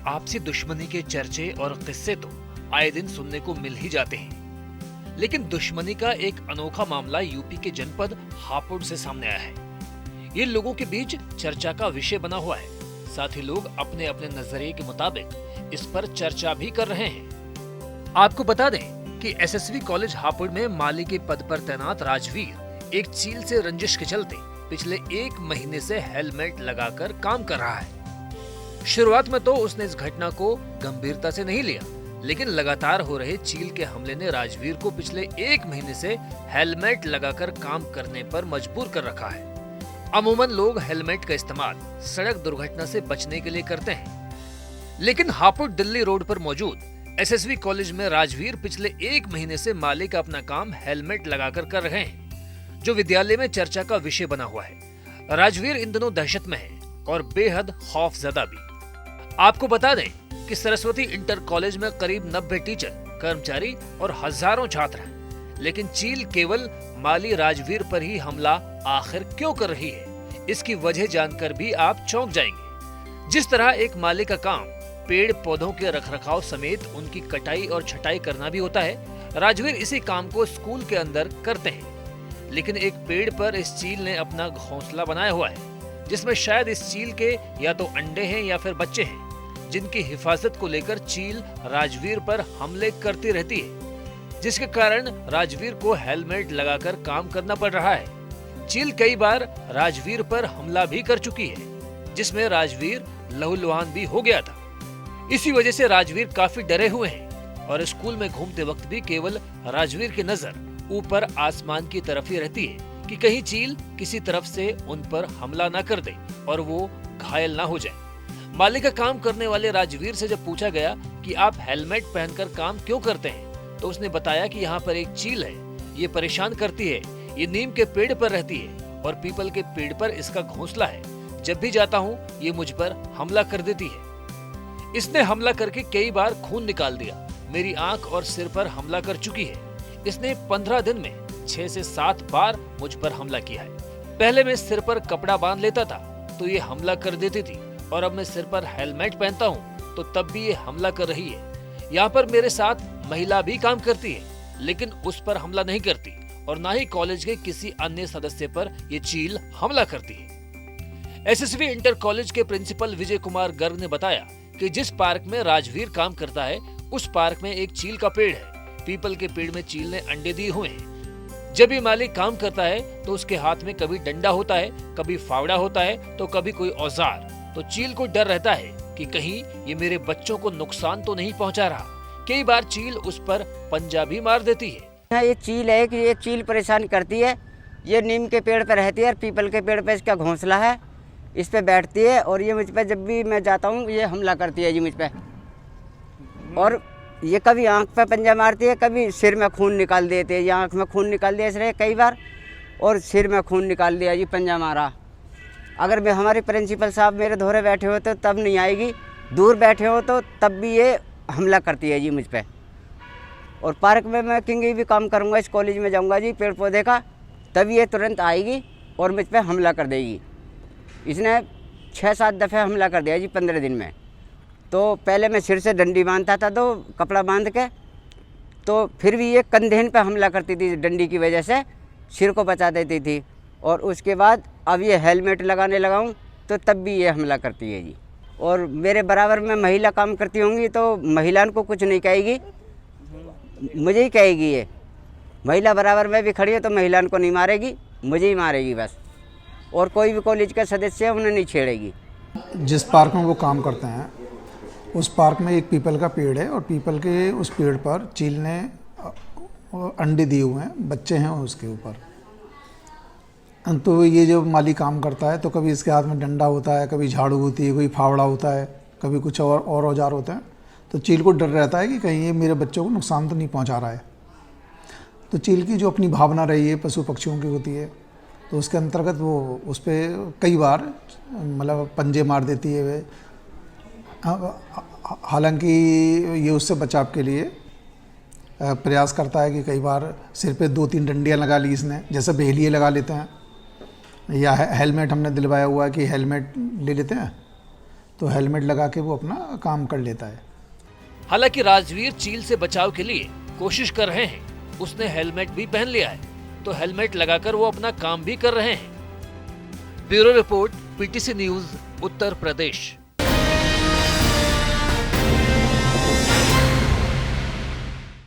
आपसी दुश्मनी के चर्चे और किस्से तो आए दिन सुनने को मिल ही जाते हैं, लेकिन दुश्मनी का एक अनोखा मामला यूपी के जनपद हापुड़ से सामने आया है। ये लोगों के बीच चर्चा का विषय बना हुआ है। साथ ही लोग अपने अपने नजरिए के मुताबिक इस पर चर्चा भी कर रहे हैं। आपको बता दें कि एसएसवी कॉलेज हापुड़ में माली के पद पर तैनात राजवीर एक चील से रंजिश के चलते पिछले 1 महीने से हेलमेट लगाकर काम कर रहा है। शुरुआत में तो उसने इस घटना को गंभीरता से नहीं लिया, लेकिन लगातार हो रहे चील के हमले ने राजवीर को पिछले 1 महीने से हेलमेट लगाकर काम करने पर मजबूर कर रखा है। अमूमन लोग हेलमेट का इस्तेमाल सड़क दुर्घटना से बचने के लिए करते हैं, लेकिन हापुड़ दिल्ली रोड पर मौजूद एसएसवी कॉलेज में राजवीर पिछले 1 महीने से माली का अपना काम हेलमेट लगाकर कर रहे हैं, जो विद्यालय में चर्चा का विषय बना हुआ है। राजवीर इन दिनों दहशत में है और बेहद खौफजदा भी। आपको बता दें कि सरस्वती इंटर कॉलेज में करीब 90 टीचर, कर्मचारी और हजारों छात्र हैं, लेकिन चील केवल माली राजवीर पर ही हमला आखिर क्यों कर रही है, इसकी वजह जानकर भी आप चौंक जाएंगे। जिस तरह एक माली का काम पेड़ पौधों के रखरखाव समेत उनकी कटाई और छटाई करना भी होता है, राजवीर इसी काम को स्कूल के अंदर करते हैं। लेकिन एक पेड़ पर इस चील ने अपना घोंसला बनाया हुआ है, जिसमें शायद इस चील के या तो अंडे हैं या फिर बच्चे हैं, जिनकी हिफाजत को लेकर चील राजवीर पर हमले करती रहती है, जिसके कारण राजवीर को हेलमेट लगाकर काम करना पड़ रहा है। चील कई बार राजवीर पर हमला भी कर चुकी है, जिसमें राजवीर लहूलुहान भी हो गया था। इसी वजह से राजवीर काफी डरे हुए हैं और स्कूल में घूमते वक्त भी केवल राजवीर की नजर ऊपर आसमान की तरफ ही रहती है कि कहीं चील किसी तरफ से उन पर हमला ना कर दे और वो घायल ना हो जाए। माली का काम करने वाले राजवीर से जब पूछा गया कि आप हेलमेट पहनकर काम क्यों करते हैं, तो उसने बताया कि यहाँ पर एक चील है, ये परेशान करती है, ये नीम के पेड़ पर रहती है और पीपल के पेड़ पर इसका घोंसला है। जब भी जाता हूँ ये मुझ पर हमला कर देती है। इसने हमला करके कई बार खून निकाल दिया, मेरी आंख और सिर पर हमला कर चुकी है। इसने 15 दिन में 6 से 7 बार मुझ पर हमला किया है। पहले मैं सिर पर कपड़ा बांध लेता था तो ये हमला कर देती थी, और अब मैं सिर पर हेलमेट पहनता हूँ तो तब भी ये हमला कर रही है। यहाँ पर मेरे साथ महिला भी काम करती है, लेकिन उस पर हमला नहीं करती, और ना ही कॉलेज के किसी अन्य सदस्य पर ये चील हमला करती है। एसएसवी इंटर कॉलेज के प्रिंसिपल विजय कुमार गर्ग ने बताया कि जिस पार्क में राजवीर काम करता है, उस पार्क में एक चील का पेड़ है। पीपल के पेड़ में चील ने अंडे दिए हुए हैं। जब ये मालिक काम करता है तो उसके हाथ में कभी डंडा होता है, कभी फावड़ा होता है, तो कभी कोई औजार। तो चील को डर रहता है कि कहीं ये मेरे बच्चों को नुकसान तो नहीं पहुंचा रहा। कई बार चील उस पर पंजा भी मार देती है। ये चील है कि ये चील परेशान करती है। ये नीम के पेड़ पर रहती है और पीपल के पेड़ पर इसका घोंसला है, इस पे बैठती है और ये मुझ पे जब भी मैं जाता हूँ ये हमला करती है जी मुझ पे। और ये कभी आंख पे पंजा मारती है, कभी सिर में खून निकाल देती है। ये आंख में खून निकाल दिया इसने कई बार, और सिर में खून निकाल दिया जी, पंजा मारा। अगर मैं हमारे प्रिंसिपल साहब मेरे धोरे बैठे हो तो तब नहीं आएगी, दूर बैठे हो तो तब भी ये हमला करती है जी मुझ पे। और पार्क में मैं कहीं भी काम करूँगा, इस कॉलेज में जाऊँगा जी पेड़ पौधे का, तभी ये तुरंत आएगी और मुझ पे हमला कर देगी। इसने 6-7 दफ़े हमला कर दिया जी 15 दिन में। तो पहले मैं सिर से डंडी बांधता था, तो कपड़ा बांध के, तो फिर भी ये कंधे पे हमला करती थी, डंडी की वजह से सिर को बचा देती थी। और उसके बाद अब ये हेलमेट लगाने लगाऊं तो तब भी ये हमला करती है जी। और मेरे बराबर में महिला काम करती होंगी तो महिलाओं को कुछ नहीं कहेगी, मुझे ही कहेगी। ये महिला बराबर में भी खड़ी है तो महिलाओं को नहीं मारेगी, मुझे ही मारेगी बस। और कोई भी कॉलेज का सदस्य है उन्हें नहीं छेड़ेगी। जिस पार्क में वो काम करते हैं उस पार्क में एक पीपल का पेड़ है, और पीपल के उस पेड़ पर चील ने अंडे दिए हुए हैं, बच्चे हैं उसके ऊपर। तो ये जो माली काम करता है तो कभी इसके हाथ में डंडा होता है, कभी झाड़ू होती है, कोई फावड़ा होता है, कभी कुछ और औजार होते हैं। तो चील को डर रहता है कि कहीं ये मेरे बच्चों को नुकसान तो नहीं पहुंचा रहा है। तो चील की जो अपनी भावना रही है पशु पक्षियों की होती है, तो उसके अंतर्गत वो उस पर कई बार मतलब पंजे मार देती है। हालांकि ये उससे बचाव के लिए प्रयास करता है कि कई बार सिर पे 2-3 डंडियाँ लगा ली इसने, जैसे बेहलिए लगा लेते हैं, या हेलमेट हमने दिलवाया हुआ है कि हेलमेट ले लेते हैं, तो हेलमेट लगा के वो अपना काम कर लेता है। हालांकि राजवीर चील से बचाव के लिए कोशिश कर रहे हैं। उसने हेलमेट भी पहन लिया है, तो हेलमेट लगाकर वो अपना काम भी कर रहे हैं। Bureau report, PTC news, Uttar Pradesh.